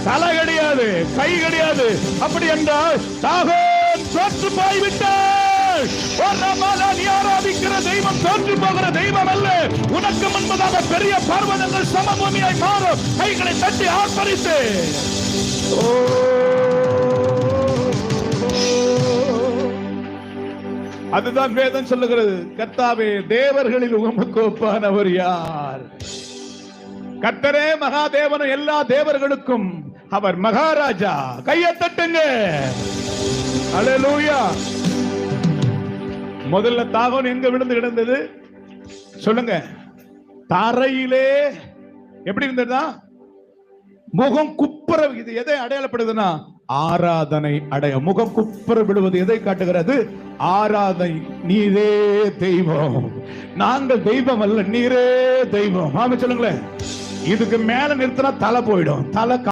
தலை கிடையாது, கை கிடையாது. அப்படி என்றால் தாகோன் தோற்று போய்விட்டார். நீ ஆராதிக்கிற தெய்வம் தோற்று போகிற தெய்வம் அல்ல. உனக்கு முன்பதாக பெரிய பர்வதங்கள் சமபூமியாய் மாறும். கைகளை தட்டி ஆர்ப்பரித்து அதுதான் வேதம் சொல்லுகிறது. கர்த்தாவே, தேவர்களில் உமக்கு ஒப்பானவர் யார்? கர்த்தரே மகாதேவனும் எல்லா தேவர்களுக்கும் அவர் மகாராஜா. கையை தட்டுங்க. அல்லேலூயா. முதல்ல தாகோன் எங்க விழுந்து கிடந்தது சொல்லுங்க? தரையிலே. எப்படி இருந்ததா? முகம் குப்புற. இது எதை அடையாளப்படுதுன்னா ஆராதனை அடைய. முகம் குப்புற விடுவது எதை காட்டுகிறது? ஆராதனை. நீரே தெய்வம், நாங்கள் தெய்வம் அல்ல, நீரே தெய்வம். ஆமா சொல்லுங்களேன். இதுக்கு மேல நிறுத்தினா தலை போயிடும். தலை